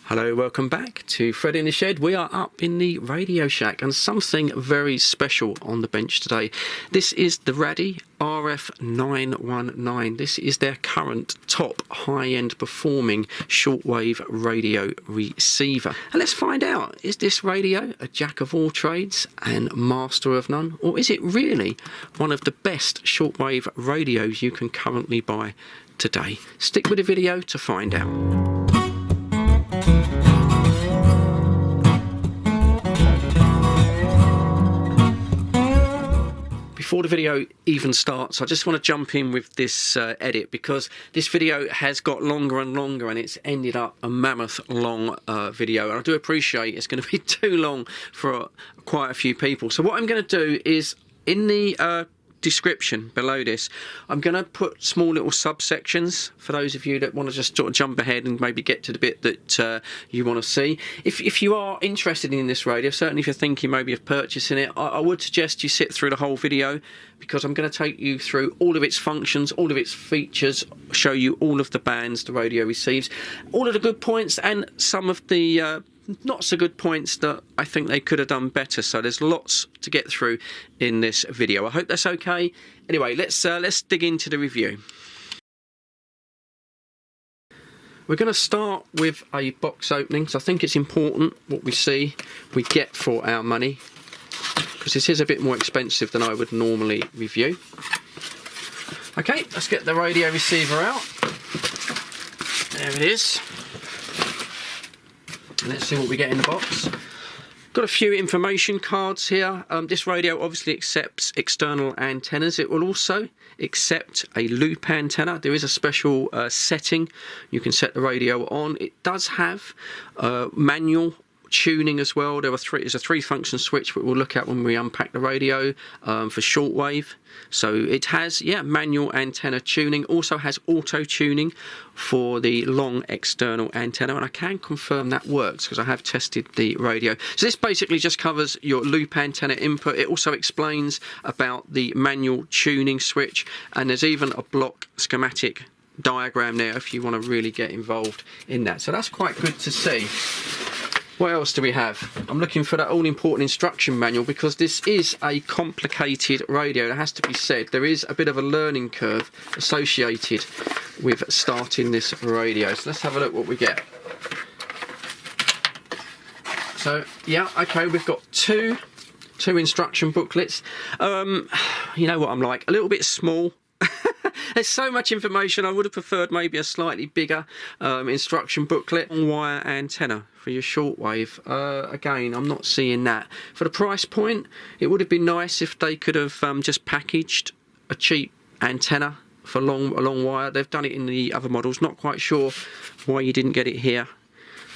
Hello, welcome back to Fred in the Shed. We are up in the Radio Shack and something very special on the bench today. This is the RADDY RF919. This is their current top high-end performing shortwave radio receiver. And let's find out, is this radio a jack of all trades and master of none? Or is it really one of the best shortwave radios you can currently buy today? Stick with the video to find out. Before the video even starts, I just want to jump in with this edit, because this video has got longer and longer and it's ended up a mammoth long video, and I do appreciate it's going to be too long for quite a few people. So what I'm going to do is, in the description below this, I'm going to put small little subsections for those of you that want to just sort of jump ahead and maybe get to the bit that you want to see. If you are interested in this radio, certainly if you're thinking maybe of purchasing it, I would suggest you sit through the whole video, because I'm going to take you through all of its functions, all of its features, show you all of the bands the radio receives, all of the good points and some of the not so good points that I think they could have done better. So there's lots to get through in this video. I hope that's okay. Anyway, let's dig into the review. We're going to start with a box opening, so I think it's important what we see we get for our money, because this is a bit more expensive than I would normally review. Okay, let's get the radio receiver out. There it is. Let's see what we get in the box. Got a few information cards here. This radio obviously accepts external antennas. It will also accept a loop antenna. There is a special setting you can set the radio on. It does have manual tuning as well. There's a three-function switch which we'll look at when we unpack the radio for shortwave. So it has, manual antenna tuning. Also has auto tuning for the long external antenna, and I can confirm that works because I have tested the radio. So this basically just covers your loop antenna input. It also explains about the manual tuning switch, and there's even a block schematic diagram there if you want to really get involved in that. So that's quite good to see. What else do we have? I'm looking for that all-important instruction manual, because this is a complicated radio. It has to be said. There is a bit of a learning curve associated with starting this radio. So let's have a look what we get. So, okay, we've got two instruction booklets. You know what I'm like, a little bit small. There's so much information. I would have preferred maybe a slightly bigger instruction booklet. Wire antenna for your shortwave. Again, I'm not seeing that. For the price point, it would have been nice if they could have just packaged a cheap antenna for a long wire. They've done it in the other models. Not quite sure why you didn't get it here.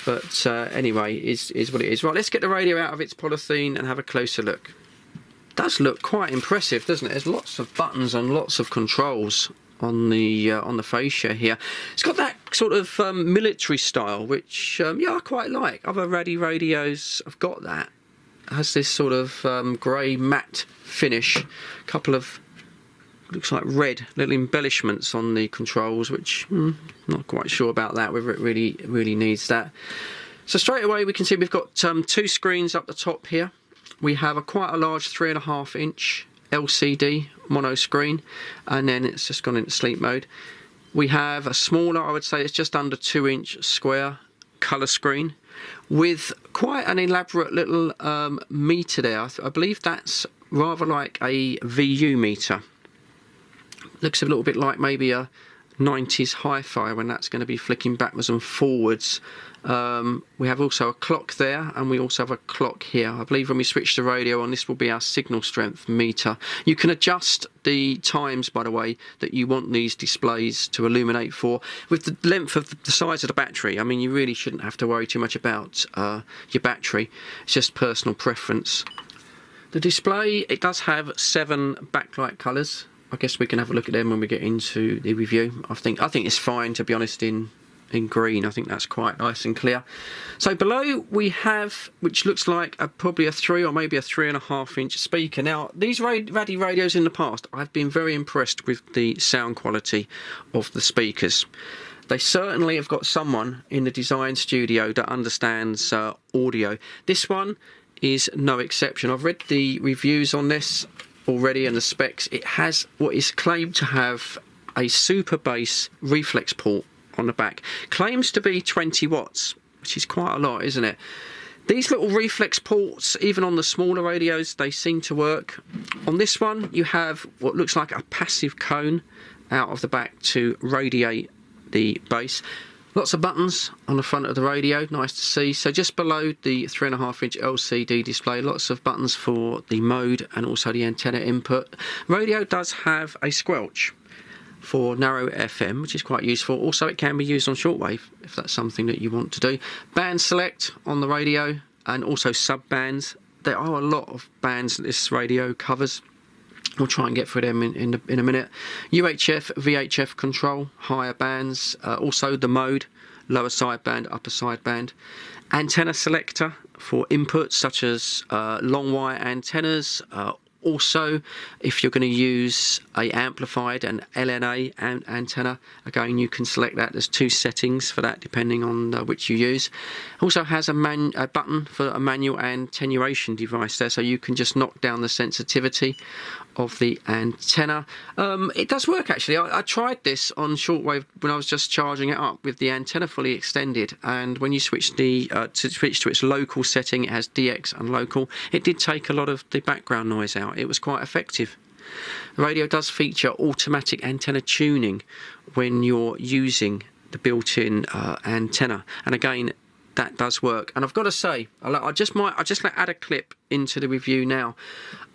But anyway, is what it is. Right, let's get the radio out of its polythene and have a closer look. Does look quite impressive, doesn't it? There's lots of buttons and lots of controls on the fascia here. It's got that sort of military style, which I quite like. Other RADDY radios have got that. It has this sort of grey matte finish. A couple of, looks like red little embellishments on the controls, which not quite sure about that, whether it really needs that. So straight away we can see we've got two screens up the top here. We have quite a large 3.5-inch LCD mono screen, and then it's just gone into sleep mode. We have a smaller, I would say it's just under 2-inch square colour screen with quite an elaborate little meter there. I believe that's rather like a VU meter. Looks a little bit like maybe a 90s hi-fi when that's going to be flicking backwards and forwards. We have also a clock there, and we also have a clock here. I believe when we switch the radio on, this will be our signal strength meter. You can adjust the times, by the way, that you want these displays to illuminate for, with the length of the size of the battery. I mean, you really shouldn't have to worry too much about your battery. It's just personal preference. The display, it does have 7 backlight colours. I guess we can have a look at them when we get into the review. I think it's fine, to be honest, in green. I think that's quite nice and clear. So below we have, which looks like probably a 3 or maybe a 3.5-inch speaker. Now, these RADDY radios in the past, I've been very impressed with the sound quality of the speakers. they certainly have got someone in the design studio that understands audio. This one is no exception. I've read the reviews on this already and the specs. It has what is claimed to have a super bass reflex port on the back. Claims to be 20 watts, which is quite a lot, isn't it? These little reflex ports, even on the smaller radios, they seem to work. On this one, you have what looks like a passive cone out of the back to radiate the bass. Lots of buttons on the front of the radio, nice to see. So just below the 3.5-inch LCD display, lots of buttons for the mode and also the antenna input. Radio does have a squelch for narrow FM, which is quite useful. Also, it can be used on shortwave if that's something that you want to do. Band select on the radio and also sub bands. There are a lot of bands that this radio covers. We'll try and get through them in a minute. UHF, VHF control, higher bands. Also the mode, lower sideband, upper sideband. Antenna selector for inputs such as long wire antennas. Also, if you're going to use a amplified and LNA antenna, again you can select that. There's 2 settings for that depending on which you use. Also has a button for a manual attenuation device there, so you can just knock down the sensitivity of the antenna. It does work actually. I tried this on shortwave when I was just charging it up with the antenna fully extended, and when you switch to its local setting, it has DX and local. It did take a lot of the background noise out. It was quite effective. The radio does feature automatic antenna tuning when you're using the built-in antenna, and again that does work. And I've got to say, I just add a clip into the review now.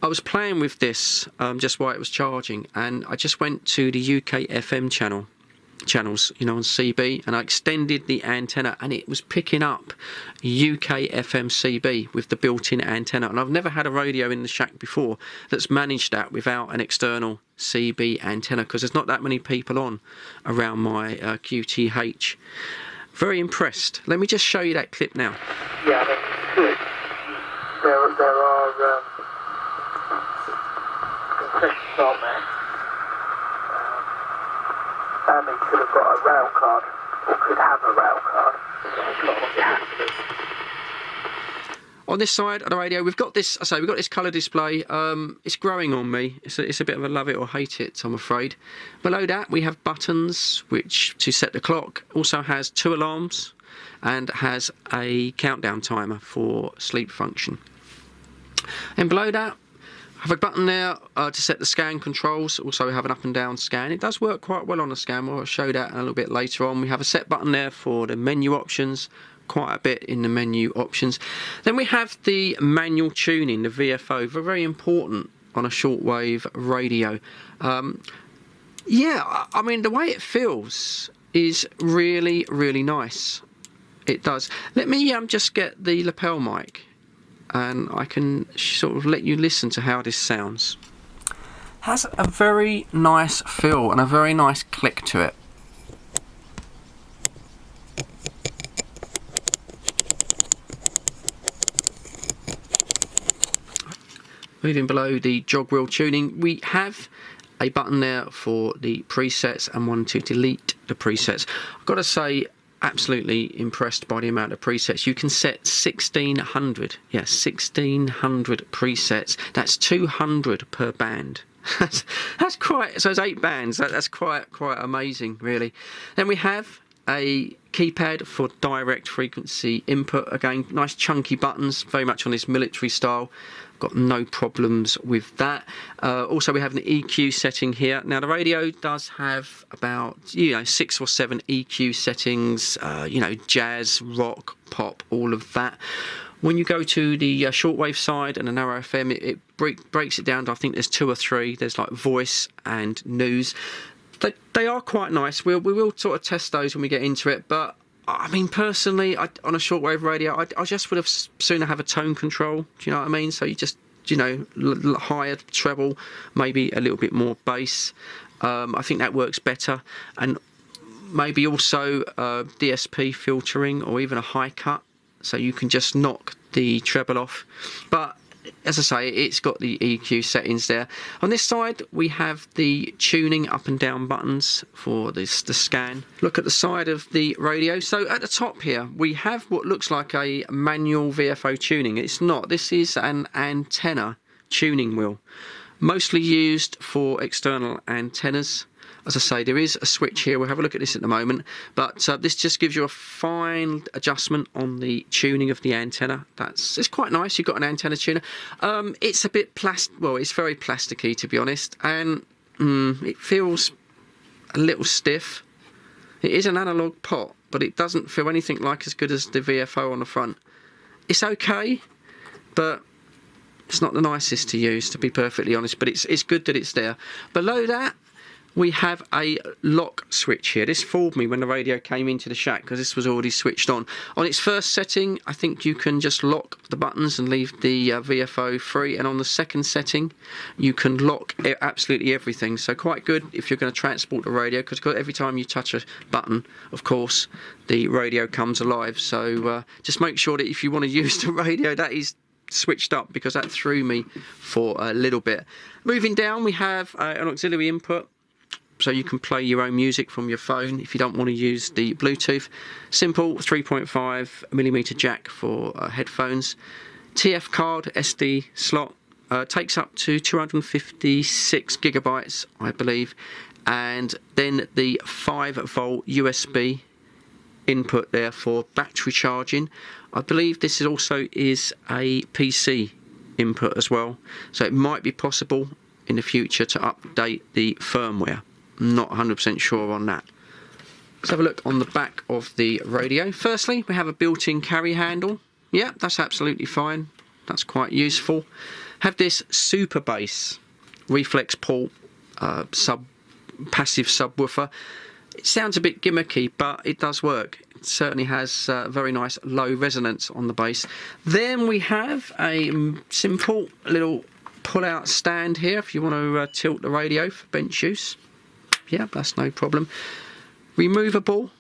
I was playing with this just while it was charging, and I just went to the UK FM channels, you know, on CB, and I extended the antenna, and it was picking up UK FM CB with the built-in antenna. And I've never had a radio in the shack before that's managed that without an external CB antenna, because there's not that many people on around my QTH. Very impressed. Let me just show you that clip now. Yeah, that's good. There are concessions on there. Family could have got a rail card, or could have a rail card. That's not what you have to do. On this side of the radio, we've got this. I say we've got this colour display. It's growing on me. It's a bit of a love it or hate it, I'm afraid. Below that, we have buttons which to set the clock. Also has 2 alarms and has a countdown timer for sleep function. And below that, I have a button there to set the scan controls. Also, we have an up and down scan. It does work quite well on the scan. I'll show that a little bit later on. We have a set button there for the menu options. Quite a bit in the menu options. Then we have the manual tuning, the VFO, very important on a shortwave radio. Yeah, I mean the way it feels is really, really nice. It does. Let me just get the lapel mic, and I can sort of let you listen to how this sounds. Has a very nice feel and a very nice click to it. Moving below the jog wheel tuning, we have a button there for the presets and one to delete the presets. I've got to say, absolutely impressed by the amount of presets. You can set 1600, yeah, 1600 presets. That's 200 per band. That's quite, so it's 8 bands. That's quite amazing, really. Then we have a keypad for direct frequency input. Again, nice chunky buttons, very much on this military style. Got no problems with that. Also, we have an EQ setting here. Now, the radio does have about 6 or 7 EQ settings. Jazz, rock, pop, all of that. When you go to the shortwave side and the narrow FM, it breaks it down to, I think there's 2 or 3. There's like voice and news. They are quite nice. We will sort of test those when we get into it, but I mean, personally, on a shortwave radio, I just would have sooner have a tone control. Do you know what I mean? So you just, higher treble, maybe a little bit more bass. I think that works better. And maybe also DSP filtering or even a high cut, so you can just knock the treble off. But as I say, it's got the EQ settings there. On this side, we have the tuning up and down buttons for the scan. Look at the side of the radio. So at the top here, we have what looks like a manual VFO tuning. It's not. This is an antenna tuning wheel, mostly used for external antennas. As I say, there is a switch here. We'll have a look at this at the moment, but this just gives you a fine adjustment on the tuning of the antenna. It's quite nice. You've got an antenna tuner. It's a bit well, it's very plasticky, to be honest, and it feels a little stiff. It is an analog pot, but it doesn't feel anything like as good as the VFO on the front. It's okay, but it's not the nicest to use, to be perfectly honest, but it's good that it's there. Below that, we have a lock switch here. This fooled me when the radio came into the shack because this was already switched on. On its first setting, I think you can just lock the buttons and leave the VFO free, and on the second setting you can lock absolutely everything. So quite good if you're going to transport the radio, because every time you touch a button, of course, the radio comes alive. So just make sure that if you want to use the radio, that is switched up, because that threw me for a little bit. Moving down, we have an auxiliary input, so you can play your own music from your phone if you don't want to use the Bluetooth. Simple 3.5mm jack for headphones. TF card, SD slot, takes up to 256 gigabytes, I believe, and then the 5-volt USB input there for battery charging. I believe this also is a PC input as well, so it might be possible in the future to update the firmware. Not 100% sure on that. Let's have a look on the back of the radio. Firstly, we have a built-in carry handle. Yeah, that's absolutely fine. That's quite useful. Have this super bass reflex port passive subwoofer. It sounds a bit gimmicky, but it does work. It certainly has very nice low resonance on the bass. Then we have a simple little pull-out stand here if you want to tilt the radio for bench use. Yeah, that's no problem. Removable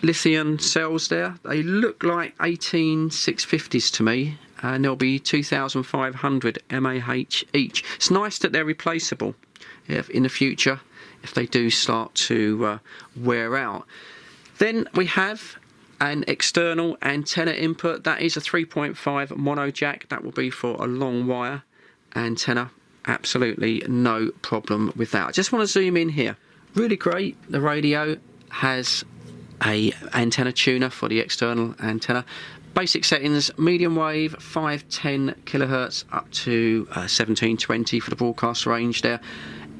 lithium cells there. They look like 18650s to me, and they'll be 2500 mAh each. It's nice that they're replaceable in the future if they do start to wear out. Then we have an external antenna input. That is a 3.5 mono jack. That will be for a long wire antenna. Absolutely no problem with that. I just want to zoom in here. Really great. The radio has a antenna tuner for the external antenna. Basic settings: medium wave 510 kilohertz up to 1720 for the broadcast range there.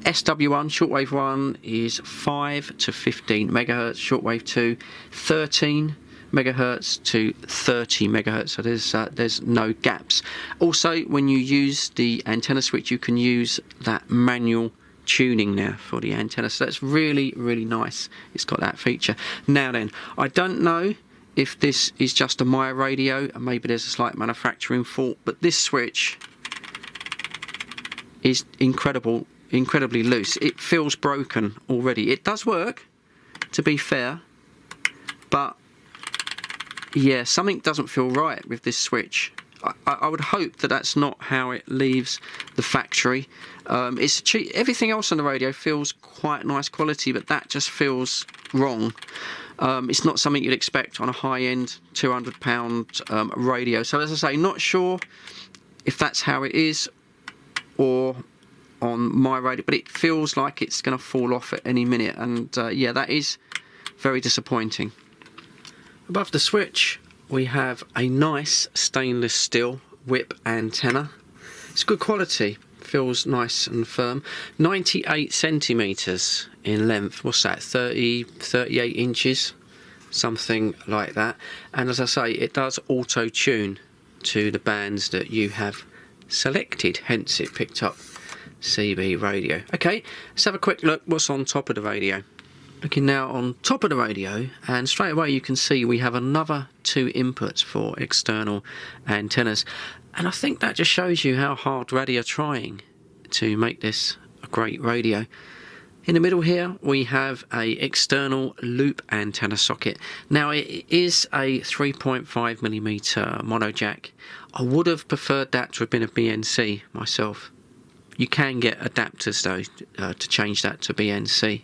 SW1 shortwave 1 is 5 to 15 megahertz. Shortwave 2 13 megahertz to 30 megahertz, so there's no gaps. Also, when you use the antenna switch, you can use that manual tuning there for the antenna, so that's really nice. It's got that feature. Now then, I don't know if this is just a Maya radio and maybe there's a slight manufacturing fault, but this switch is incredibly loose. It feels broken already. It does work, to be fair, but yeah, something doesn't feel right with this switch. I would hope that that's not how it leaves the factory. It's cheap. Everything else on the radio feels quite nice quality, but that just feels wrong. It's not something you'd expect on a high-end £200 radio. So as I say, not sure if that's how it is or on my radio, but it feels like it's going to fall off at any minute, and yeah, that is very disappointing. Above the switch, we have a nice stainless steel whip antenna. It's good quality, feels nice and firm. 98 centimetres in length. What's that, 38 inches? Something like that. And as I say, it does auto-tune to the bands that you have selected, hence it picked up CB radio. Okay, let's have a quick look what's on top of the radio. Looking now on top of the radio, and straight away you can see we have another 2 inputs for external antennas, and I think that just shows you how hard RADDY are trying to make this a great radio. In the middle here we have a external loop antenna socket. Now it is a 3.5mm mono jack. I would have preferred that to have been a BNC myself. You can get adapters though to change that to BNC.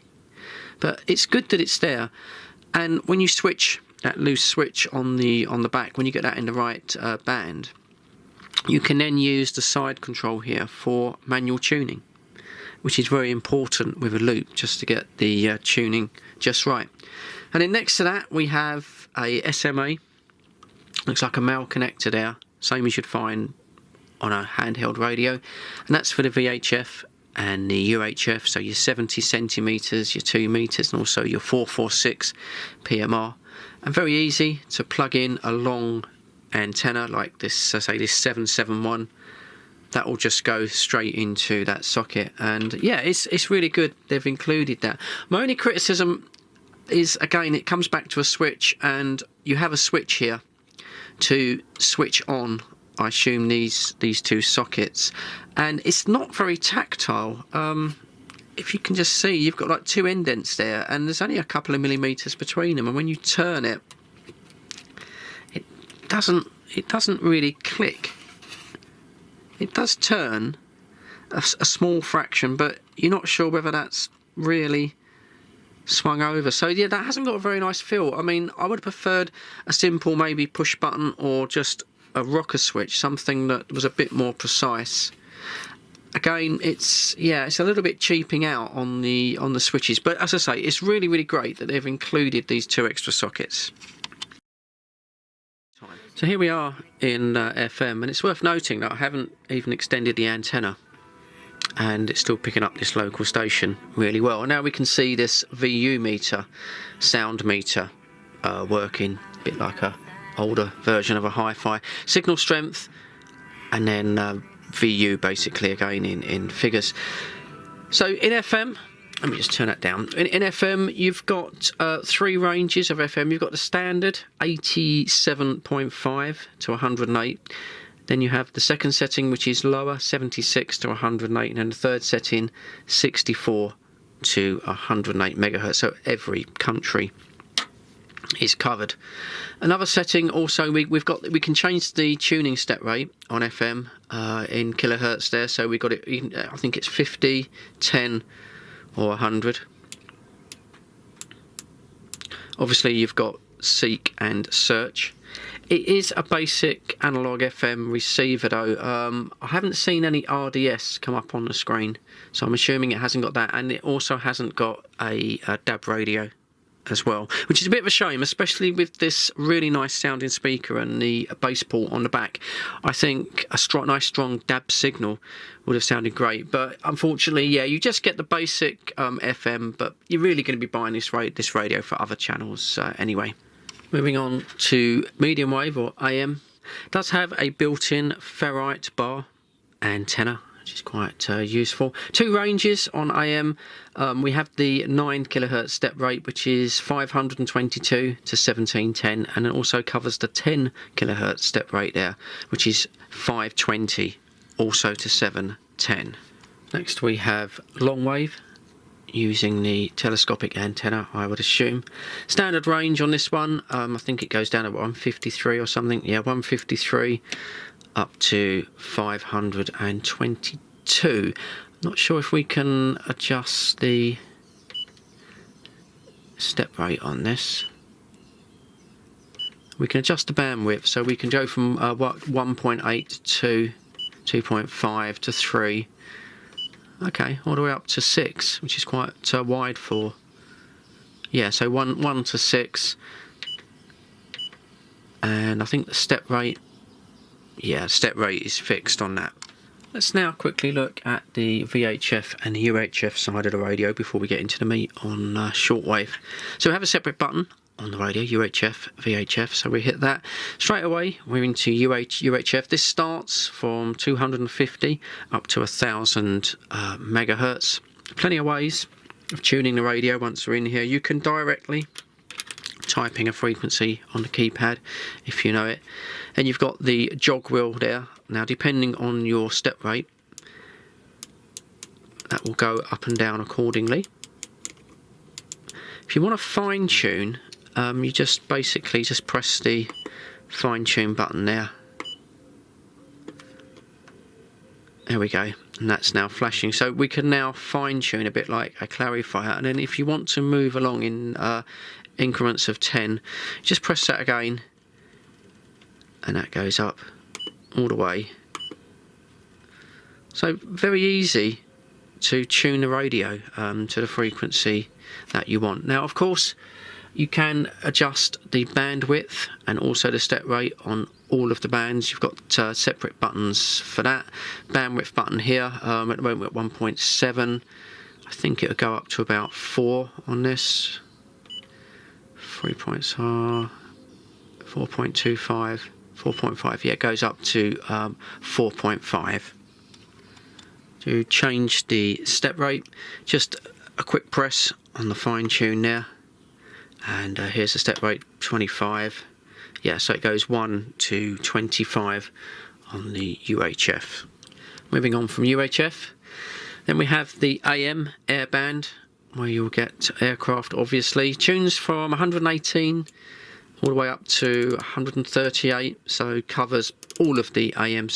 But it's good that it's there. And when you switch that loose switch on the back, when you get that in the right band, you can then use the side control here for manual tuning, which is very important with a loop, just to get the tuning just right. And then next to that we have a SMA. Looks like a male connector there, same as you'd find on a handheld radio, and that's for the VHF and the UHF, so your 70 centimeters, your 2 meters, and also your 446 PMR. And very easy to plug in a long antenna like this, I say this 771. That will just go straight into that socket, and yeah, it's really good they've included that. My only criticism is, again, it comes back to a switch, and you have a switch here to switch on, I assume, these two sockets, and it's not very tactile. If you can just see, you've got like two indents there, and there's only a couple of millimeters between them, and when you turn it, it doesn't really click. It does turn a small fraction, but you're not sure whether that's really swung over. So yeah, that hasn't got a very nice feel. I mean, I would have preferred a simple maybe push button or just a rocker switch, something that was a bit more precise. Again, it's a little bit cheaping out on the switches, but as I say, it's really, really great that they've included these two extra sockets. So here we are in FM, and it's worth noting that I haven't even extended the antenna, and it's still picking up this local station really well. And now we can see this VU meter, sound meter, working, a bit like a older version of a hi-fi. Signal strength, and then VU basically again in figures. So in FM, let me just turn that down. In FM, you've got three ranges of FM. You've got the standard 87.5 to 108. Then you have the second setting, which is lower, 76 to 108, and then the third setting, 64 to 108 megahertz. So every country is covered. Another setting also, we can change the tuning step rate on FM in kilohertz there. So we've got it, I think it's 50, 10 or 100. Obviously you've got seek and search. It is a basic analog FM receiver though. I haven't seen any RDS come up on the screen, so I'm assuming it hasn't got that, and it also hasn't got a DAB radio as well, which is a bit of a shame, especially with this really nice sounding speaker and the bass port on the back. I think a nice strong DAB signal would have sounded great, but unfortunately, yeah, you just get the basic FM, but you're really going to be buying this radio for other channels anyway. Moving on to medium wave or AM, it does have a built-in ferrite bar antenna, which is quite useful. Two ranges on AM. We have the 9 kilohertz step rate, which is 522 to 1710, and it also covers the 10 kilohertz step rate there, which is 520 also to 710. Next we have long wave, using the telescopic antenna, I would assume. Standard range on this one, I think it goes down at 153 or something. Yeah, 153 up to 522. Not sure if we can adjust the step rate on this. We can adjust the bandwidth, so we can go from 1.8 to 2.5 to 3. Okay, all the way up to 6, which is quite wide for... Yeah, so 1 to 6. And I think the step rate... Yeah, step rate is fixed on that. Let's now quickly look at the VHF and the UHF side of the radio before we get into the meat on shortwave. So we have a separate button on the radio, UHF, VHF, so we hit that. Straight away, we're into UHF. This starts from 250 up to 1000 megahertz. Plenty of ways of tuning the radio once we're in here. You can directly typing a frequency on the keypad if you know it, and you've got the jog wheel there. Now depending on your step rate, that will go up and down accordingly. If you want to fine tune, you just basically just press the fine tune button there. There we go, and that's now flashing. So we can now fine tune a bit like a clarifier, and then if you want to move along in increments of 10, just press that again, and that goes up all the way. So very easy to tune the radio to the frequency that you want. Now, of course, you can adjust the bandwidth and also the step rate on all of the bands. You've got separate buttons for that. Bandwidth button here, at the moment at 1.7. I think it'll go up to about 4 on this. 3 points are 4.25, 4.5. Yeah, it goes up to 4.5. To change the step rate, just a quick press on the fine tune there, and here's the step rate, 25. Yeah, so it goes 1 to 25 on the UHF. Moving on from UHF, then we have the AM airband, where you'll get aircraft, obviously. Tunes from 118 all the way up to 138, so covers all of the AM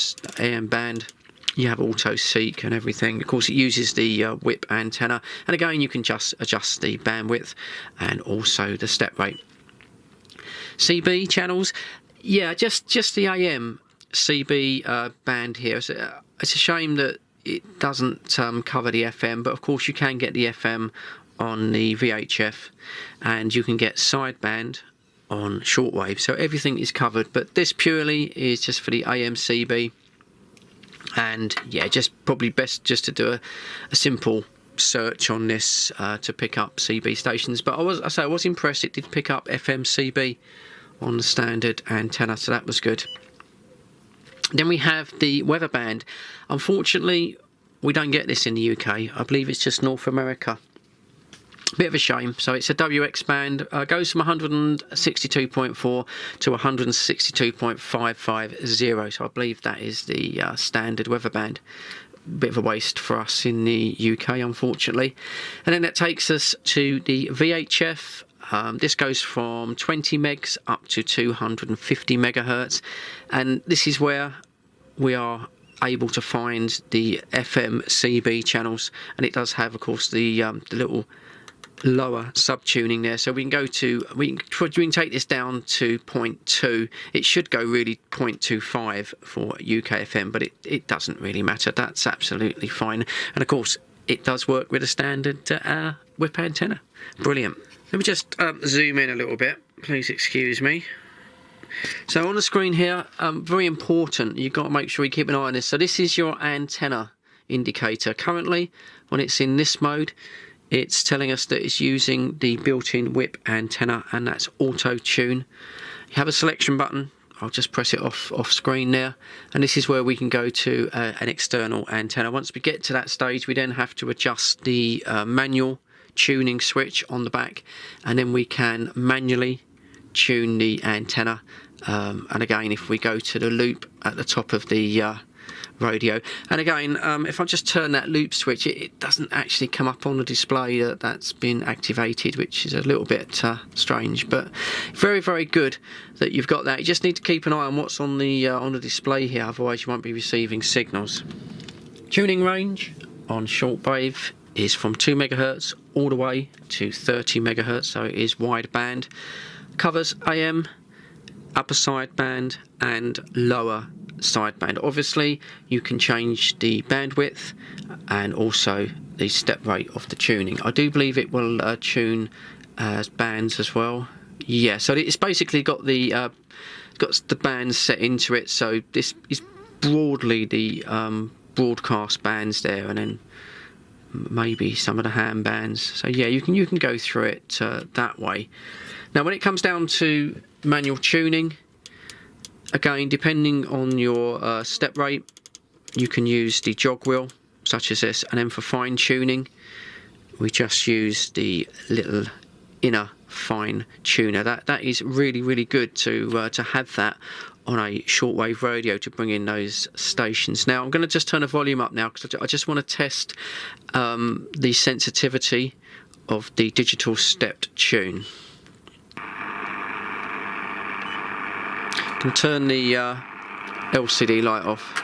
band. You have auto seek and everything. Of course, it uses the whip antenna, and again you can just adjust the bandwidth and also the step rate. CB channels, yeah, just the AM CB band here. It's a shame that it doesn't cover the FM, but of course you can get the FM on the VHF, and you can get sideband on shortwave, so everything is covered, but this purely is just for the AM CB. And yeah, just probably best just to do a simple search on this to pick up CB stations. But I was impressed. It did pick up FM CB on the standard antenna, so that was good. Then we have the weather band. Unfortunately, we don't get this in the UK. I believe it's just North America. Bit of a shame. So it's a WX band, goes from 162.4 to 162.550. So I believe that is the standard weather band. Bit of a waste for us in the UK, unfortunately. And then that takes us to the VHF. This goes from 20 megs up to 250 megahertz, and this is where we are able to find the FM CB channels, and it does have, of course, the little lower sub-tuning there, so we can go to, we can take this down to 0.2. It should go really 0.25 for UK FM, but it doesn't really matter. That's absolutely fine, and of course it does work with a standard whip antenna. Brilliant. Let me just zoom in a little bit, please excuse me. So on the screen here, very important, you've got to make sure you keep an eye on this. So this is your antenna indicator. Currently, when it's in this mode, it's telling us that it's using the built-in whip antenna, and that's auto tune. You have a selection button. I'll just press it off screen there, and this is where we can go to an external antenna. Once we get to that stage, we then have to adjust the manual tuning switch on the back, and then we can manually tune the antenna. And again, if we go to the loop at the top of the radio, and again, if I just turn that loop switch, it doesn't actually come up on the display that's been activated, which is a little bit strange, but very, very good that you've got that. You just need to keep an eye on what's on the display here, otherwise you won't be receiving signals. Tuning range on shortwave is from 2 megahertz all the way to 30 megahertz, so it is wide band. Covers AM, upper sideband and lower sideband. Obviously you can change the bandwidth and also the step rate of the tuning. I do believe it will tune as bands as well. Yeah, so it's basically got the bands set into it, so this is broadly the broadcast bands there, and then maybe some of the ham bands. So yeah, you can go through it that way. Now when it comes down to manual tuning, again, depending on your step rate, you can use the jog wheel such as this, and then for fine tuning we just use the little inner fine tuner. That is really, really good to have that on a shortwave radio to bring in those stations. Now I'm going to just turn the volume up now because I just want to test the sensitivity of the digital stepped tune. Can turn the LCD light off.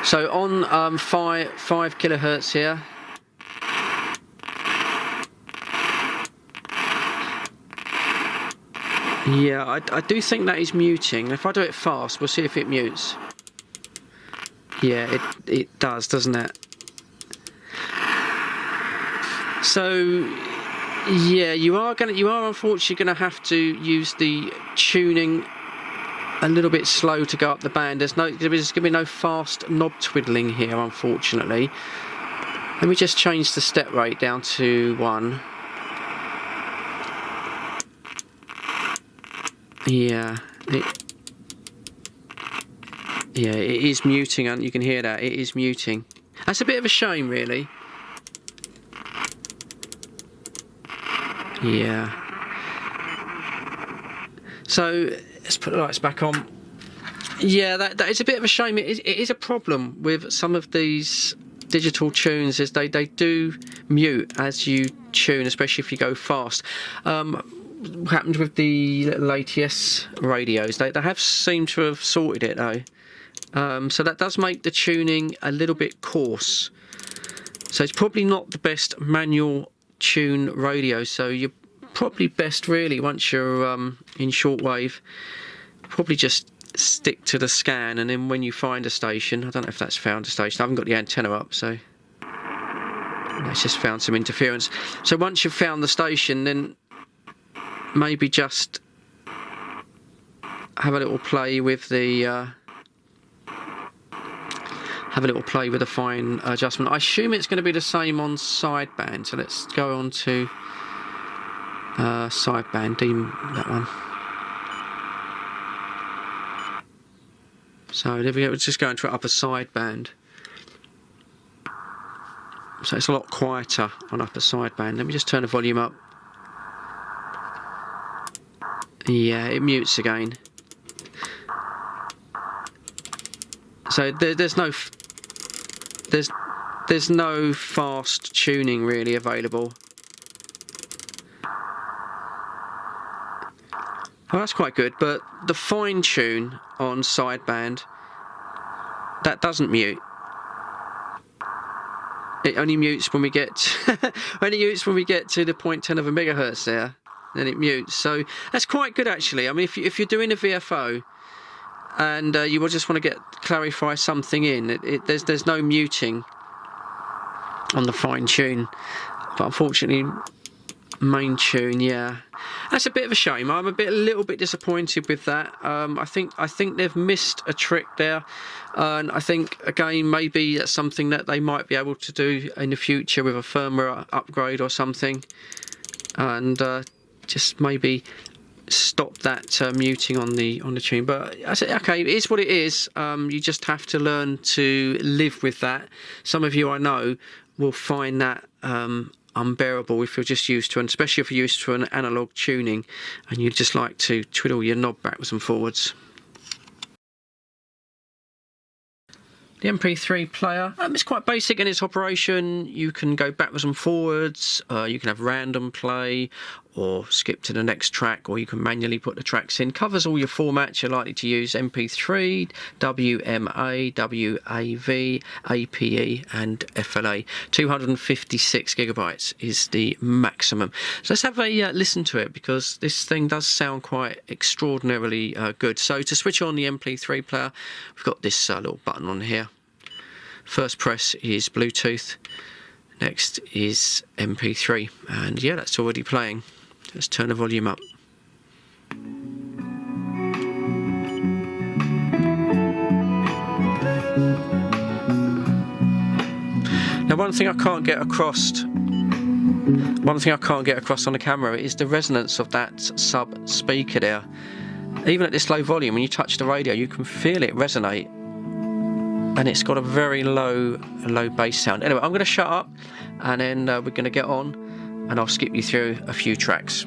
So on 5 kilohertz here. Yeah, I do think that is muting. If I do it fast, we'll see if it mutes. Yeah, it does, doesn't it? So yeah, you are unfortunately gonna have to use the tuning a little bit slow to go up the band. There's gonna be no fast knob twiddling here, unfortunately. Let me just change the step rate down to 1. Yeah, it is muting, and you can hear that it is muting. That's a bit of a shame, really. Yeah. So let's put the lights back on. Yeah, that is a bit of a shame. It is a problem with some of these digital tunes, is they do mute as you tune, especially if you go fast. What happened with the little ATS radios? They have seemed to have sorted it though. So that does make the tuning a little bit coarse. So it's probably not the best manual tune radio. So you're probably best, really, once you're in shortwave, probably just stick to the scan, and then when you find a station, I don't know if that's found a station. I haven't got the antenna up, so it's just found some interference. So once you've found the station, then maybe just have a little play with the fine adjustment. I assume it's going to be the same on sideband, so let's go on to sideband, that one. So there we go, let's just go into upper sideband. So it's a lot quieter on upper sideband. Let me just turn the volume up. Yeah, it mutes again. So there's no fast tuning really available. Oh, that's quite good, but the fine tune on sideband, that doesn't mute. It only mutes when we get to, to the 0.10 of a megahertz there, then it mutes. So that's quite good actually. I mean, if you're doing a VFO and you will just want to clarify something in, there's no muting on the fine tune, but unfortunately main tune, yeah, that's a bit of a shame. I'm a little bit disappointed with that. I think they've missed a trick there, and I think again maybe that's something that they might be able to do in the future with a firmware upgrade or something, and just maybe stop that muting on the tune. But I said, okay, it is what it is. You just have to learn to live with that. Some of you I know will find that unbearable if you're just used to, and especially if you're used to an analog tuning and you just like to twiddle your knob backwards and forwards. The MP3 player, it's quite basic in its operation. You can go backwards and forwards, you can have random play or skip to the next track, or you can manually put the tracks in. Covers all your formats you're likely to use: MP3, WMA, WAV, APE and FLA. 256 gigabytes is the maximum. So let's have a listen to it, because this thing does sound quite extraordinarily good. So to switch on the MP3 player, we've got this little button on here. First press is Bluetooth, next is MP3, and yeah, that's already playing. Let's turn the volume up. Now, one thing I can't get across on the camera is the resonance of that sub speaker there. Even at this low volume, when you touch the radio, you can feel it resonate, and it's got a very low bass sound. Anyway, I'm going to shut up, and then we're going to get on, and I'll skip you through a few tracks.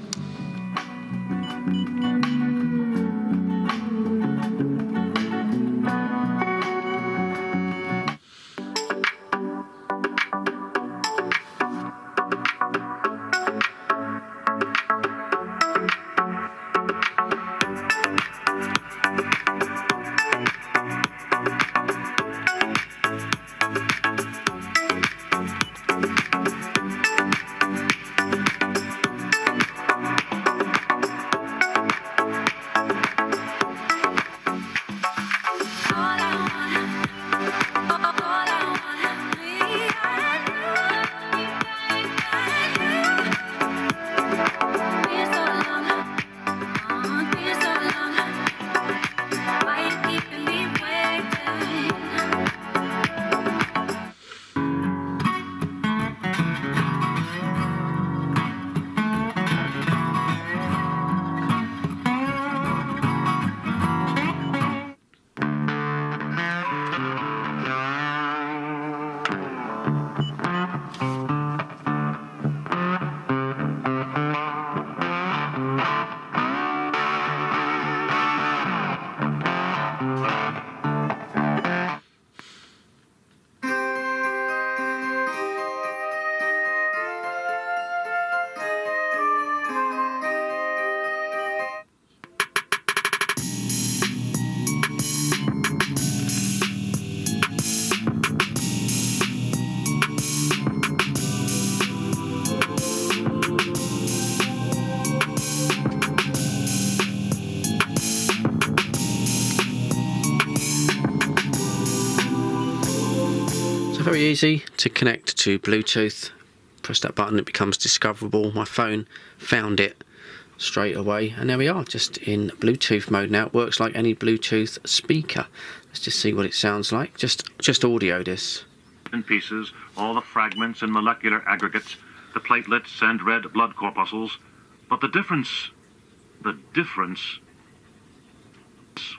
very easy to connect to Bluetooth. Press that button, it becomes discoverable. My phone found it straight away, and there we are, just in Bluetooth mode now. It works like any Bluetooth speaker. Let's just see what it sounds like. Just audio this. In pieces, all the fragments and molecular aggregates, the platelets and red blood corpuscles. But the difference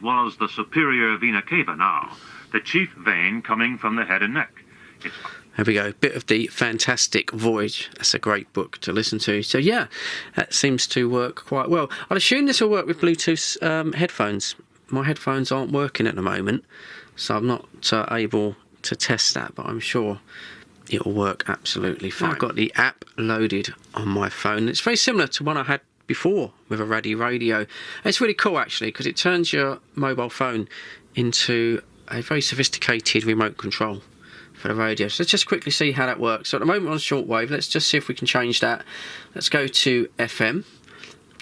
was the superior vena cava now, the chief vein coming from the head and neck. There we go, bit of the Fantastic Voyage. That's a great book to listen to. So yeah, that seems to work quite well. I'd assume this will work with Bluetooth headphones. My headphones aren't working at the moment, so I'm not able to test that, but I'm sure it'll work absolutely fine. I've got the app loaded on my phone. It's very similar to one I had before with a RADDY radio. It's really cool actually, because it turns your mobile phone into a very sophisticated remote control for the radio. So let's just quickly see how that works. So at the moment we're on shortwave. Let's just see if we can change that. Let's go to FM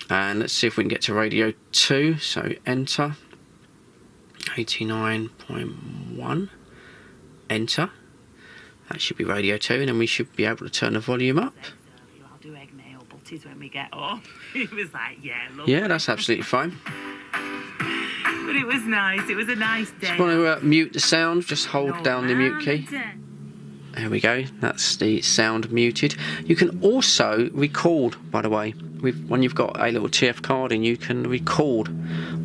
and let's see if we can get to radio 2. So enter 89.1, enter. That should be radio 2, and then we should be able to turn the volume up. I'll do egg nail butties when we get up. He was like, yeah, look. Yeah, that's absolutely fine. But it was nice. It was a nice day. Just want to mute the sound, just hold down the mute key. There we go, that's the sound muted. You can also record, by the way, when you've got a little TF card in, you can record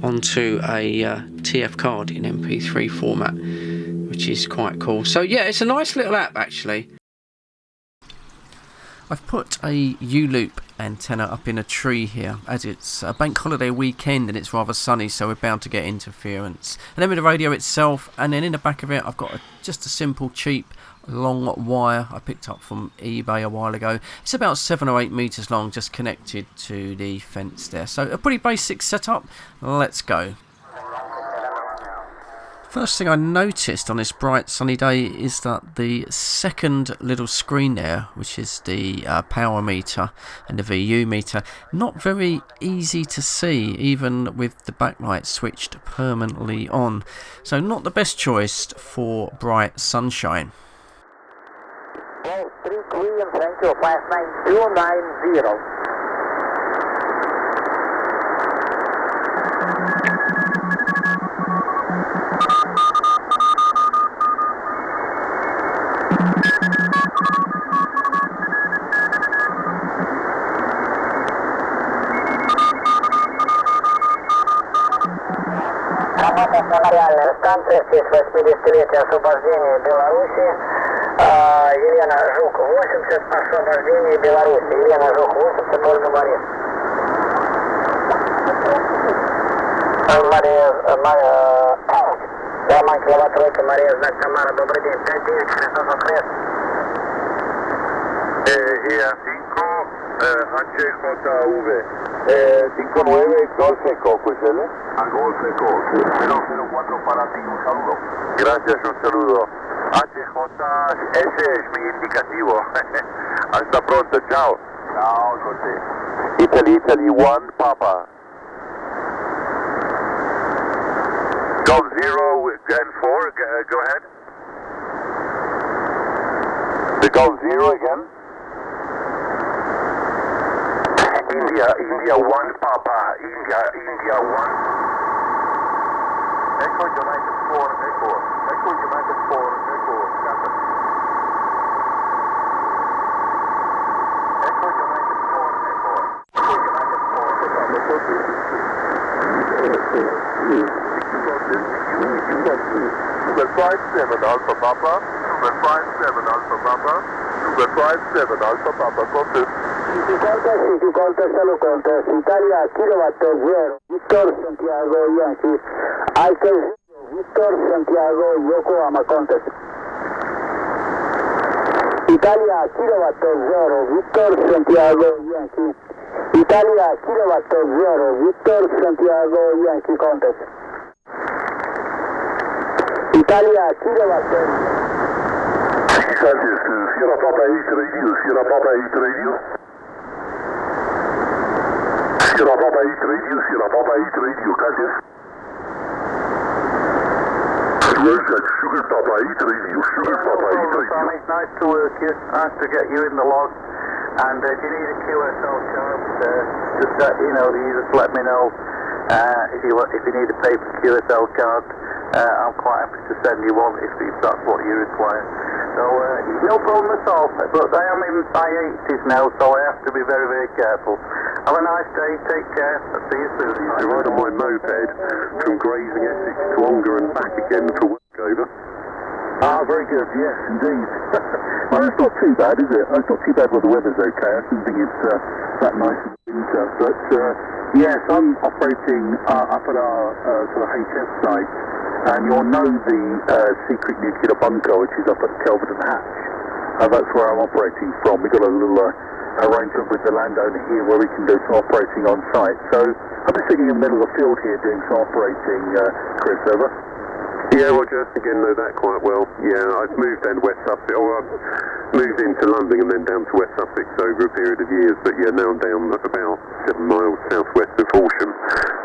onto a TF card in MP3 format, which is quite cool. So yeah, it's a nice little app actually. I've put a U-loop antenna up in a tree here, as it's a bank holiday weekend and it's rather sunny, so we're bound to get interference. And then with the radio itself, and then in the back of it I've got just a simple cheap long wire I picked up from eBay a while ago. It's about 7 or 8 meters long, just connected to the fence there. So a pretty basic setup. Let's go. First thing I noticed on this bright sunny day is that the second little screen there, which is the power meter and the VU meter, not very easy to see even with the backlight switched permanently on. So not the best choice for bright sunshine. 3 Queen, thank you, 59290. Мемориальная станция в честь 80-летия освобождения Беларуси. Елена Жук, 80, освобождение Беларуси. Елена Жук, 80, Ольга Борис. Роман Киловаттройка, Мария, знак Тамара, добрый день. 5-9, Христос Крест. HJV 59 Golf Eco, ¿cuál es? A Golf Eco, 004 para ti, un saludo. Gracias, un saludo. HJS es mi indicativo. Hasta pronto, ciao. Ciao, José. Italy 1, Papa. Golf 0 and 4, go ahead. The Golf 0 again. India 1, Papa. India 1. Echo United 4, Echo. Echo United 4, Echo. Captain. Echo United 4, Echo. Echo United 4, Echo. 57 Alpha Papa. 57 Alpha Papa. 57 Alpha Papa. Contact. Contest, Italia, Kilowatt 0, Victor Santiago Yankee, Alpha Victor Santiago Yokohama Contest. Italia, Kilowatt 0, Victor Santiago Yankee, Italia, Kilowatt 0, Victor Santiago Yankee Contest. Italia, Kilowatt 0. Sierra Papa 8 Radio, Sierra Papa 8 Radio. Sierra Papa 8 Radio, Sierra Papa 8 Radio, gracias. Sugar Papa Eat Radio, Sugar Papa Eat Radio. Nice to work you. Nice to get you in the log. And if you need a QSL card, just let me know. If you need a paper QSL card, I'm quite happy to send you one if that's what you require. So no problem at all. But I am in my 80s now, so I have to be very, very careful. Have a nice day. Take care. I'll see you soon. I ride on my moped from grazing Essex to Ongar and back again for work over. Ah, very good. Yes, indeed. Well, it's not too bad, is it? It's not too bad when the weather's okay. I don't think it's that nice in the winter. But yes, I'm operating up at our sort of HS site, and you'll know the secret nuclear bunker, which is up at Kelvedon Hatch. That's where I'm operating from. We've got a little arrangement with the landowner here where we can do some operating on site. So I'm just sitting in the middle of the field here doing some operating, Chris, over. Yeah, Roger, again, know that quite well. Yeah, I've moved down to West Sussex, or I've moved into London and then down to West Sussex over a period of years, but yeah, now I'm down about 7 miles southwest of Horsham,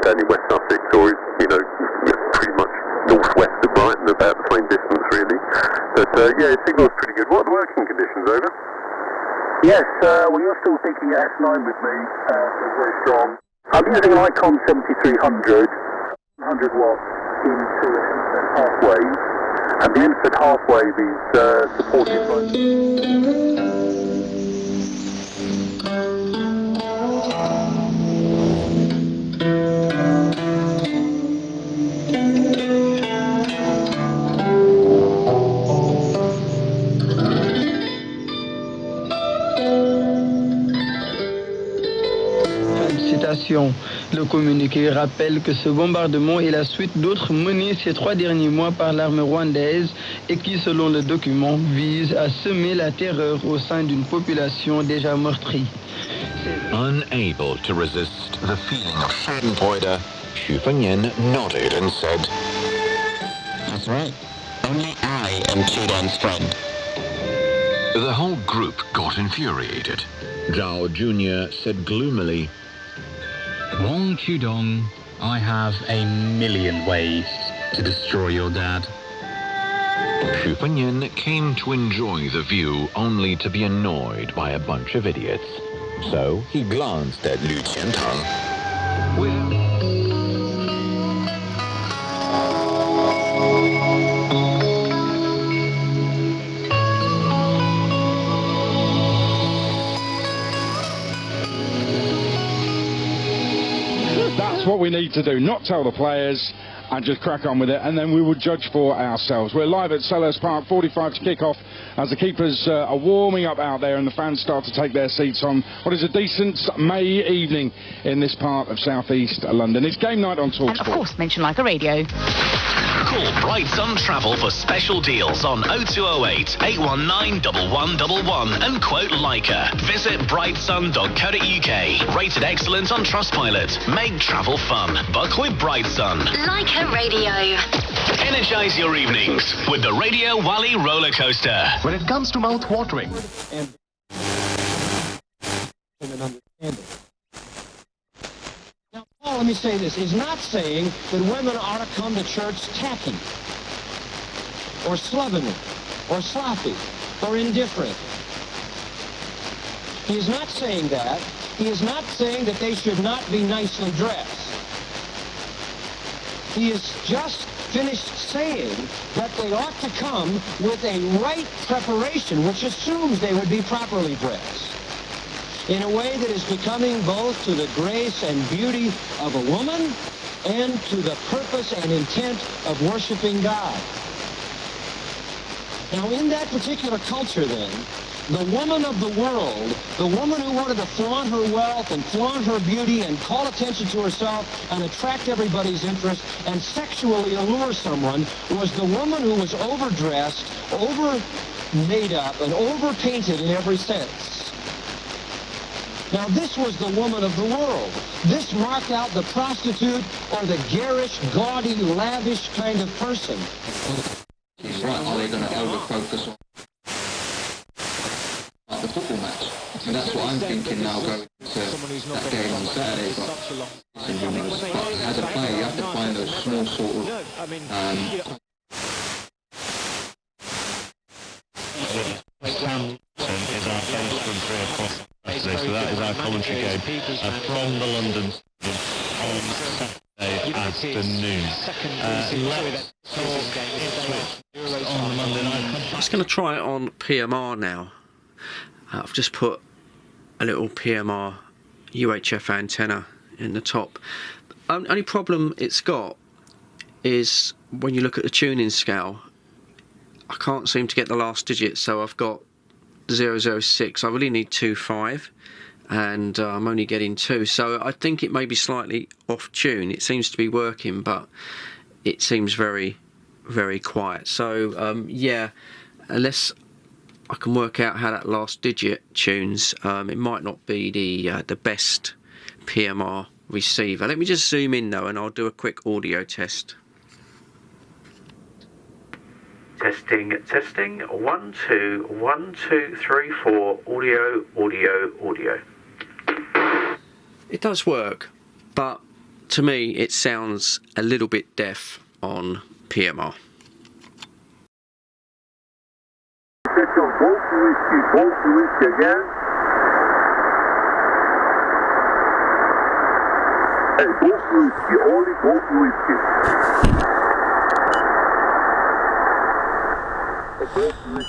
down in West Sussex, or, pretty much northwest of Brighton, about the same distance, really. But yeah, it signal's pretty good. What are the working conditions, over? Yes, well, you're still thinking S9 with me, so very strong. I'm using an Icon 7300, 100 watts into an half wave, and the infant half wave is supported by... Le communiqué rappelle que ce bombardement est la suite d'autres menés ces 3 derniers mois par l'armée rwandaise et qui, selon le document, vise à semer la terreur au sein d'une population déjà meurtrie. Unable to resist the feeling of schadenfreude, Xu Fengyan nodded and said, "That's right. Only I am Chudon's friend." The whole group got infuriated. Zhao Jr. said gloomily, "Wong Chudong, I have a million ways to destroy your dad." Xu Fengyan came to enjoy the view only to be annoyed by a bunch of idiots. So he glanced at Lu Qiantang. That's what we need to do, not tell the players and just crack on with it, and then we will judge for ourselves. We're live at Selhurst Park, 45 to kick off, as the keepers are warming up out there and the fans start to take their seats on what is a decent May evening in this part of southeast London. It's game night on TalkSport. And of course, mention like a radio. Call Bright Sun Travel for special deals on 0208 819 1111 and quote Leica. Visit brightsun.co.uk. Rated excellent on Trustpilot. Make travel fun. Book with Bright Sun. Leica Radio. Energize your evenings with the Radio Wally roller coaster. When it comes to mouth-watering and Now, Paul, let me say this. He's not saying that women ought to come to church tacky or slovenly or sloppy or indifferent. He is not saying that. He is not saying that they should not be nicely dressed. He is just finished saying that they ought to come with a right preparation, which assumes they would be properly dressed in a way that is becoming both to the grace and beauty of a woman and to the purpose and intent of worshiping God. Now, in that particular culture, then, the woman of the world, the woman who wanted to flaunt her wealth and flaunt her beauty and call attention to herself and attract everybody's interest and sexually allure someone, was the woman who was overdressed, over-made up, and over-painted in every sense. Now, this was the woman of the world. This marked out the prostitute or the garish, gaudy, lavish kind of person. He's right, are they going to over-focus on the football match? And that's what I'm thinking now going to that game on Saturday. But as a player, you have to find those small sort of commentary game from the London on Saturday afternoon. Let's talk on the Monday night. I'm just going to try it on PMR now. I've just put a little PMR UHF antenna in the top. Only problem it's got is when you look at the tuning scale, I can't seem to get the last digit, so I've got 006. I really need 25, and I'm only getting 2, so I think it may be slightly off tune. It seems to be working, but it seems very, very quiet. So yeah, unless I can work out how that last digit tunes, it might not be the best PMR receiver. Let me just zoom in though, and I'll do a quick audio test. Testing. 1 2 1 2 3 4. Audio. It does work, but to me it sounds a little bit deaf on PMR. Whiskey again. Hey, whiskey, only whiskey.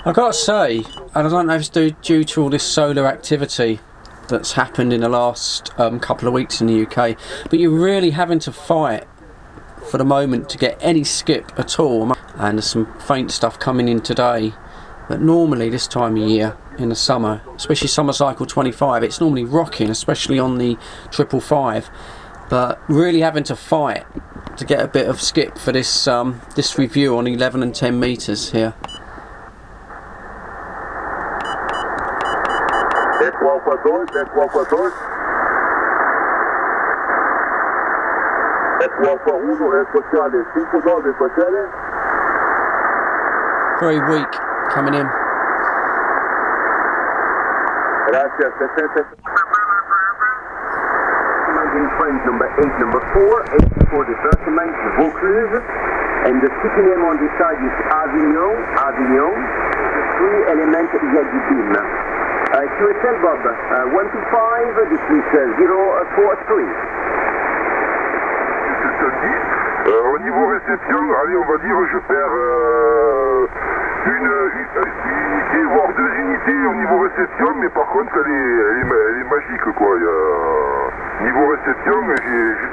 I've got to say, and I don't know if it's due to all this solar activity that's happened in the last couple of weeks in the UK, but you're really having to fight for the moment to get any skip at all. And there's some faint stuff coming in today, but normally this time of year in the summer, especially summer cycle 25, it's normally rocking, especially on the 555, but really having to fight to get a bit of skip for this this review on 11 and 10 meters here. Very weak coming in. Number 8, number 4, 8 for the Berkemans, Vaucluse, and the city name on the side is Avignon, 3 element Yagibim. QSL Bob, 125, this is 043. Au niveau réception, allez, on va dire, je perds une unité, voire 2 unités au niveau réception, mais par contre, elle est magique, quoi. Niveau réception, je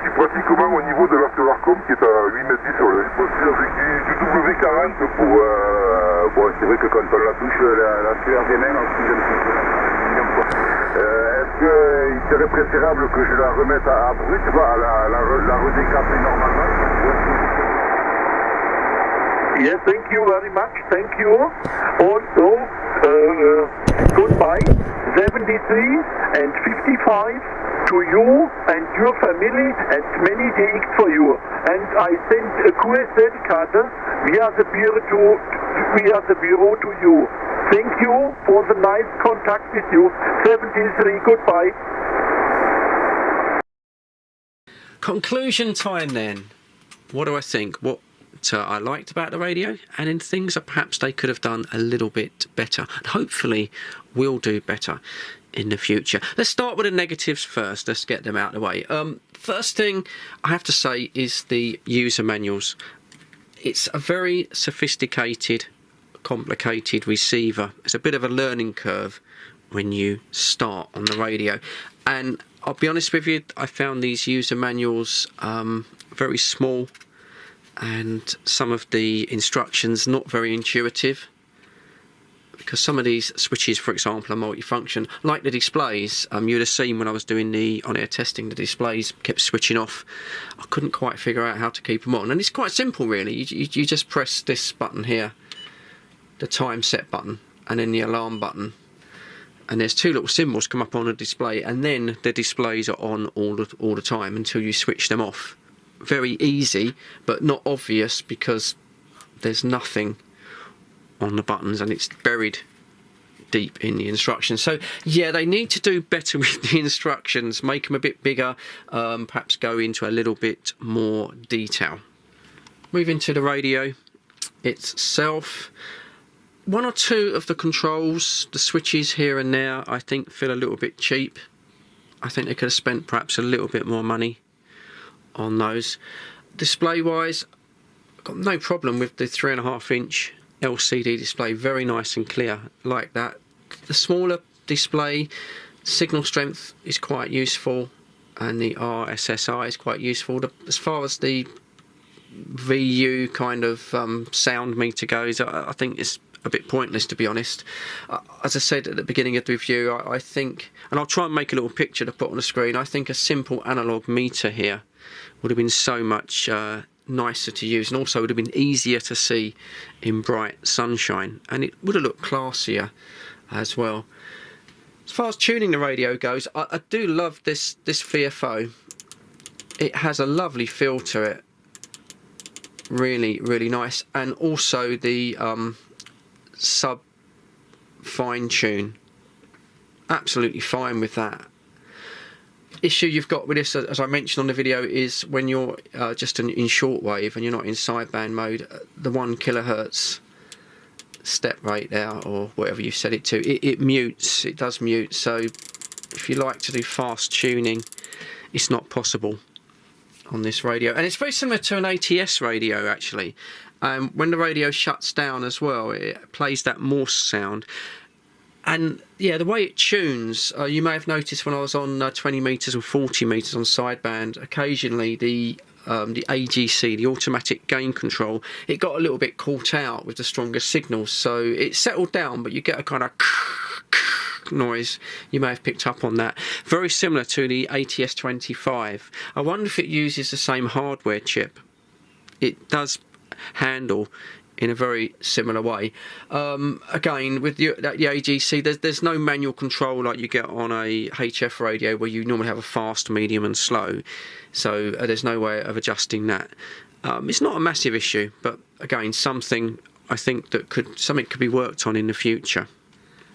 suis pratiquement au niveau de la Solarcom qui est à 8 mètres 10 sur le avec du W40 pour... bon, c'est vrai que quand on la touche, la sueur des mains, on se dit un petit peu. Est-ce qu'il serait préférable que je la remette à brut, la redécaper normalement? Yes, thank you very much, thank you. Also, goodbye, 73 and 55 to you and your family and many thanks for you. And I send a QSL card via the bureau to you. Thank you for the nice contact with you. 73, goodbye. Conclusion time then. What do I think? What I liked about the radio, and in things that perhaps they could have done a little bit better, and hopefully will do better in the future. Let's start with the negatives first. Let's get them out of the way. First thing I have to say is the user manuals. It's a very sophisticated, complicated receiver. It's a bit of a learning curve when you start on the radio, and I'll be honest with you, I found these user manuals very small, and some of the instructions not very intuitive, because some of these switches, for example, are multifunction, like the displays. You'd have seen when I was doing the on-air testing, the displays kept switching off. I couldn't quite figure out how to keep them on, and it's quite simple really. You just press this button here, the time set button, and then the alarm button, and there's 2 little symbols come up on the display, and then the displays are on all the time until you switch them off. Very easy, but not obvious because there's nothing on the buttons and it's buried deep in the instructions. So yeah, they need to do better with the instructions, make them a bit bigger, perhaps go into a little bit more detail. Moving to the radio itself, 1 or 2 of the controls, the switches here and there, I think feel a little bit cheap. I think they could have spent perhaps a little bit more money on those. Display wise, I've got no problem with the 3.5-inch LCD display, very nice and clear like that. The smaller display, signal strength is quite useful, and the RSSI is quite useful. As far as the VU kind of sound meter goes, I think it's a bit pointless, to be honest. As I said at the beginning of the review, I think, and I'll try and make a little picture to put on the screen, I think a simple analog meter here would have been so much nicer to use, and also would have been easier to see in bright sunshine, and it would have looked classier as well. As far as tuning the radio goes, I do love this VFO. It has a lovely feel to it, really nice, and also the sub fine tune, absolutely fine with that. Issue you've got with this, as I mentioned on the video, is when you're just in shortwave and you're not in sideband mode, the 1 kilohertz step rate there, or whatever you set it to, it mutes, it does mute. So if you like to do fast tuning, it's not possible on this radio. And it's very similar to an ATS radio, actually. When the radio shuts down as well, it plays that Morse sound. And yeah, the way it tunes, you may have noticed when I was on 20 meters or 40 meters on sideband, occasionally the AGC, the automatic gain control, it got a little bit caught out with the stronger signals, so it settled down, but you get a kind of noise. You may have picked up on that. Very similar to the ATS-25. I wonder if it uses the same hardware chip. It does handle in a very similar way. Again, with the AGC, there's no manual control like you get on a HF radio, where you normally have a fast, medium and slow. So there's no way of adjusting that. It's not a massive issue, but again, something I think that could be worked on in the future.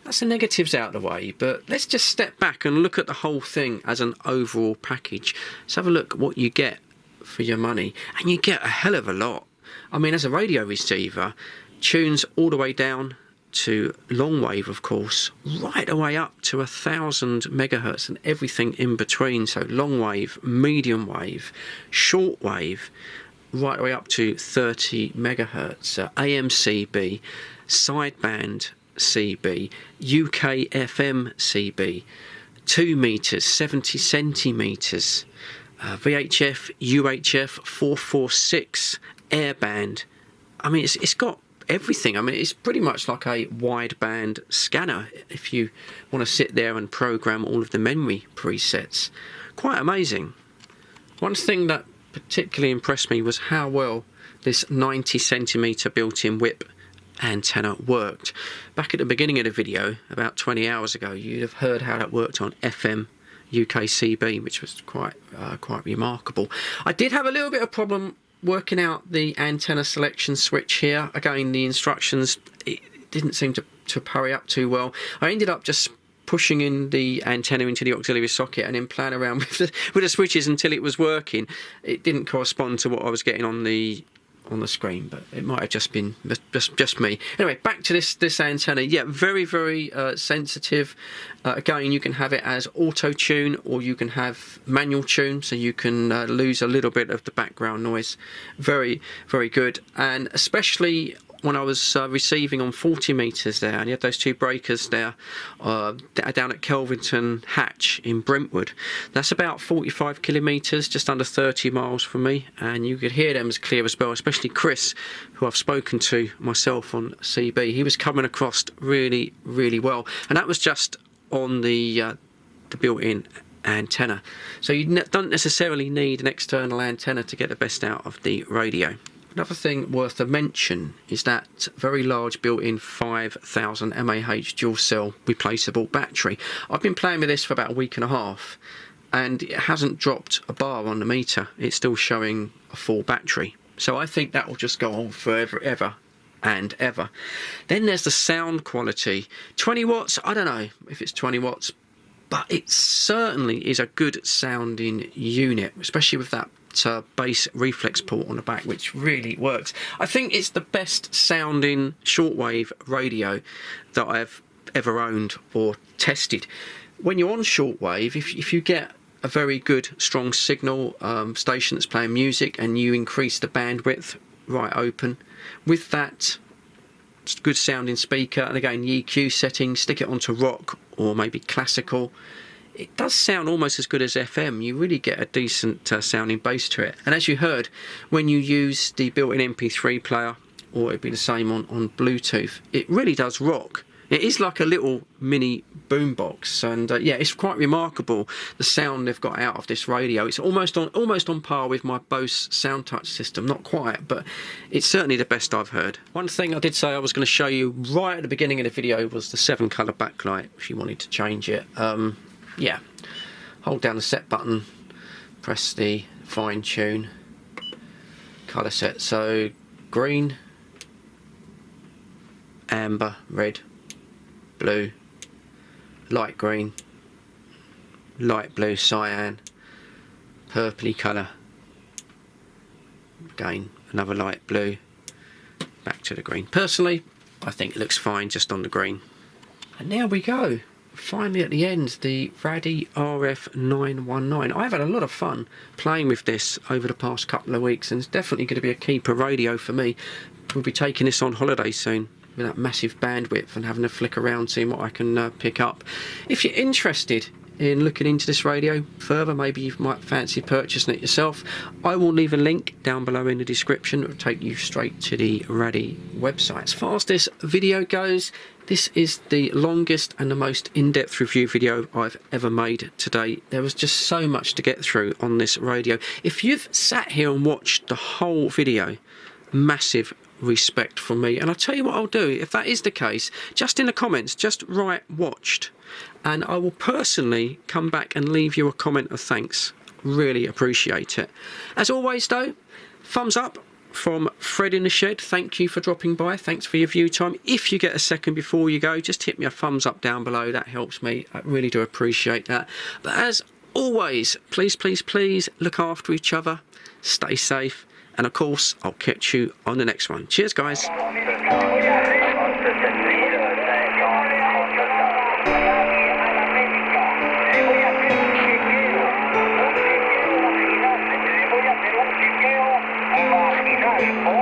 That's the negatives out of the way, but let's just step back and look at the whole thing as an overall package. Let's have a look at what you get for your money, and you get a hell of a lot. I mean, as a radio receiver, tunes all the way down to long wave, of course, right away up to 1,000 megahertz and everything in between. So long wave, medium wave, short wave, right away up to 30 megahertz, AM/CB, sideband CB, UK FM CB, 2 meters, 70 centimeters, VHF, UHF, 446, airband. I mean, it's got everything. I mean, it's pretty much like a wideband scanner if you want to sit there and program all of the memory presets. Quite amazing. One thing that particularly impressed me was how well this 90 centimeter built-in whip antenna worked. Back at the beginning of the video, about 20 hours ago, you'd have heard how that worked on FM UKCB, which was quite remarkable. I did have a little bit of problem working out the antenna selection switch here. Again, the instructions, it didn't seem to parry up too well. I ended up just pushing in the antenna into the auxiliary socket and then playing around with the switches until it was working. It didn't correspond to what I was getting on the screen, but it might have just been just me. Anyway, back to this antenna. Yeah, very sensitive. Again, you can have it as auto tune, or you can have manual tune, so you can lose a little bit of the background noise. Very good, and especially when I was receiving on 40 meters there, and you had those 2 breakers there down at Kelvington Hatch in Brentwood. That's about 45 kilometers, just under 30 miles from me, and you could hear them as clear as well, especially Chris, who I've spoken to myself on CB. He was coming across really well, and that was just on the built-in antenna. So you don't necessarily need an external antenna to get the best out of the radio. Another thing worth a mention is that very large built-in 5000 mAh dual cell replaceable battery. I've been playing with this for about a week and a half, and it hasn't dropped a bar on the meter. It's still showing a full battery. So I think that will just go on forever, ever and ever. Then there's the sound quality. 20 watts, I don't know if it's 20 watts, but it certainly is a good sounding unit, especially with that bass reflex port on the back, which really works. I think it's the best sounding shortwave radio that I've ever owned or tested. when you're on shortwave, if you get a very good strong signal station that's playing music and you increase the bandwidth right open with that good sounding speaker, and again the EQ settings, stick it onto rock or maybe classical, it does sound almost as good as FM. You really get a decent sounding bass to it. And as you heard, when you use the built-in MP3 player, or it'd be the same on Bluetooth, it really does rock. It is like a little mini boombox, and yeah, it's quite remarkable the sound they've got out of this radio. It's almost on par with my Bose SoundTouch system. Not quite, but it's certainly the best I've heard. One thing I did say I was going to show you right at the beginning of the video was the 7-colour backlight. If you wanted to change it, yeah, hold down the set button, press the fine tune colour set. So green, amber, red, blue, light green, light blue, cyan, purpley colour, again another light blue, back to the green. Personally, I think it looks fine just on the green. And there we go, finally at the end, the RADDY RF919. I've had a lot of fun playing with this over the past couple of weeks, and it's definitely going to be a keeper radio for me. We'll be taking this on holiday soon with that massive bandwidth and having a flick around, seeing what I can pick up. If you're interested in looking into this radio further, maybe you might fancy purchasing it yourself, I will leave a link down below in the description. It will take you straight to the RADDY website. As far as this video goes, this is the longest and the most in-depth review video I've ever made today. There was just so much to get through on this radio. If you've sat here and watched the whole video, massive respect from me. And I'll tell you what I'll do, if that is the case, just in the comments, just write watched, and I will personally come back and leave you a comment of thanks. Really appreciate it. As always though, thumbs up from Fred in the Shed. Thank you for dropping by. Thanks for your view time. If you get a second before you go, just hit me a thumbs up down below. That helps me. I really do appreciate that. But as always, please, please, please look after each other. Stay safe. And of course, I'll catch you on the next one. Cheers, guys. Oh,